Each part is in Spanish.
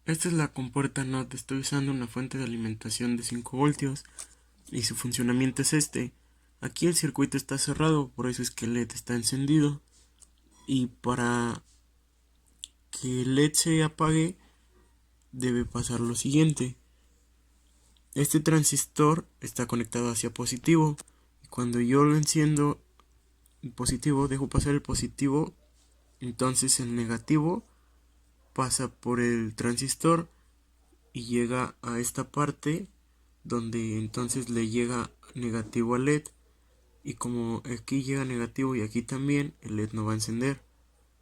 Esta es la compuerta NOT. Estoy usando una fuente de alimentación de 5 voltios y su funcionamiento es este. Aquí el circuito está cerrado, por eso es que el LED está encendido. Y para que el LED se apague debe pasar lo siguiente. Este transistor está conectado hacia positivo y cuando yo lo enciendo el positivo, dejo pasar el positivo, entonces el negativo pasa por el transistor y llega a esta parte donde entonces le llega negativo al LED, y como aquí llega negativo y aquí también, el LED no va a encender.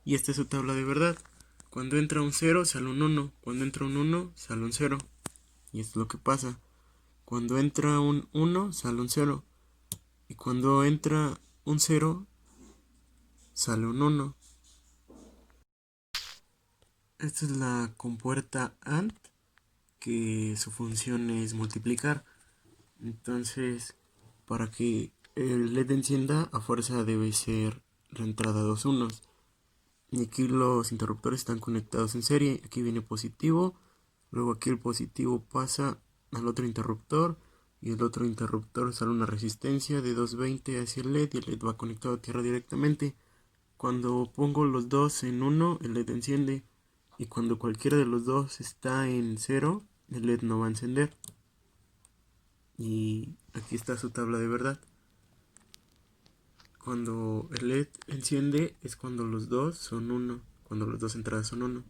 Y esta es su tabla de verdad. Cuando entra un 0 sale un 1, cuando entra un 1 sale un 0, y esto es lo que pasa. Cuando entra un 1 sale un 0, y cuando entra un 0 sale un 1. Esta es la compuerta AND, que su función es multiplicar. Entonces, para que el LED encienda, a fuerza debe ser la entrada dos unos. Y aquí los interruptores están conectados en serie. Aquí viene positivo, luego aquí el positivo pasa al otro interruptor, y el otro interruptor sale una resistencia de 220 hacia el LED, y el LED va conectado a tierra directamente. Cuando pongo los dos en uno, el LED enciende, y cuando cualquiera de los dos está en cero, el LED no va a encender. Y aquí está su tabla de verdad. Cuando el LED enciende es cuando los dos son uno, cuando las dos entradas son uno.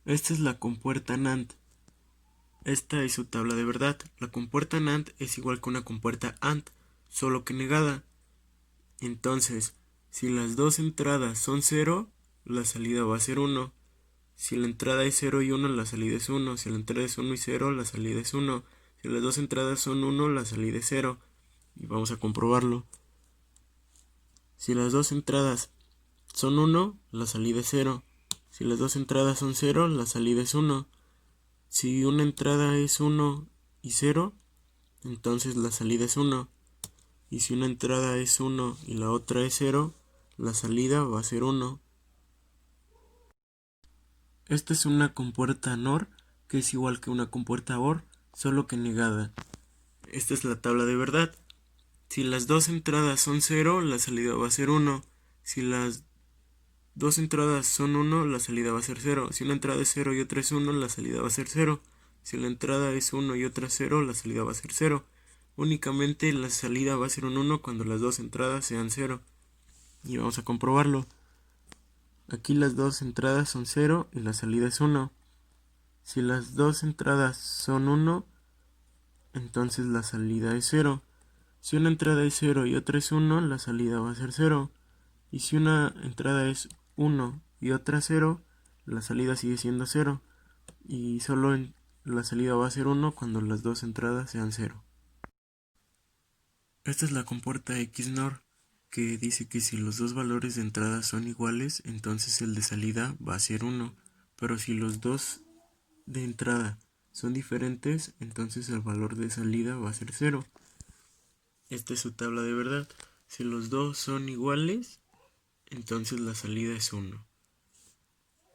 Esta es la compuerta NAND. Esta es su tabla de verdad. La compuerta NAND es igual que una compuerta AND, solo que negada. Entonces, si las dos entradas son cero, la salida va a ser uno. Si la entrada es 0 y 1, la salida es 1. Si la entrada es 1 y 0, la salida es 1. Si las dos entradas son 1, la salida es 0. Y vamos a comprobarlo. Si las dos entradas son 1, la salida es 0. Si las dos entradas son 0, la salida es 1. Si una entrada es 1 y 0, entonces la salida es 1. Y si una entrada es 1 y la otra es 0, la salida va a ser 1. Esta es una compuerta NOR, que es igual que una compuerta OR, solo que negada. Esta es la tabla de verdad. Si las dos entradas son 0, la salida va a ser 1. Si las dos entradas son 1, la salida va a ser 0. Si una entrada es 0 y otra es 1, la salida va a ser 0. Si la entrada es 1 y otra 0, la salida va a ser 0. Únicamente la salida va a ser un 1 cuando las dos entradas sean 0. Y vamos a comprobarlo. Aquí las dos entradas son 0 y la salida es 1. Si las dos entradas son 1, entonces la salida es 0. Si una entrada es 0 y otra es 1, la salida va a ser 0. Y si una entrada es 1 y otra 0, la salida sigue siendo 0. Y solo la salida va a ser 1 cuando las dos entradas sean 0. Esta es la compuerta XNOR, que dice que si los dos valores de entrada son iguales, entonces el de salida va a ser 1. Pero si los dos de entrada son diferentes, entonces el valor de salida va a ser 0. Esta es su tabla de verdad. Si los dos son iguales, entonces la salida es 1.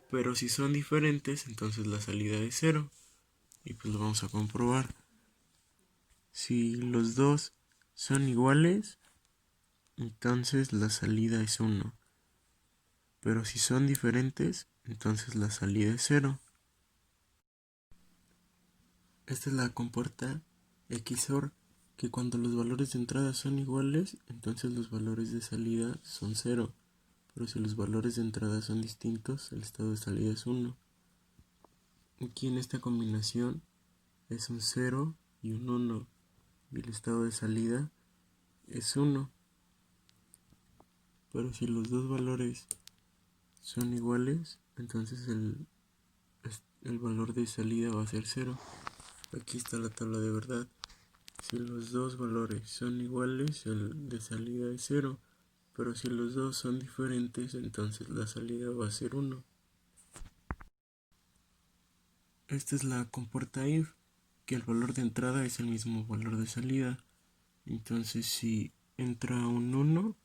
Pero si son diferentes, entonces la salida es 0. Y pues lo vamos a comprobar. Si los dos son iguales, entonces la salida es 1. Pero si son diferentes, entonces la salida es 0. Esta es la compuerta XOR, que cuando los valores de entrada son iguales, entonces los valores de salida son 0. Pero si los valores de entrada son distintos, el estado de salida es 1. Aquí en esta combinación es un 0 y un 1, y el estado de salida es 1. Pero si los dos valores son iguales, entonces el valor de salida va a ser 0. Aquí está la tabla de verdad. Si los dos valores son iguales, el de salida es 0. Pero si los dos son diferentes, entonces la salida va a ser 1. Esta es la compuerta if, que el valor de entrada es el mismo valor de salida. Entonces si entra un 1,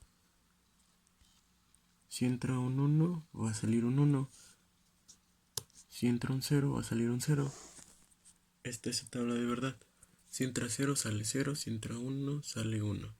va a salir un 1. Si entra un 0 va a salir un 0. Esta es la tabla de verdad. Si entra 0 sale 0, si entra 1 sale 1.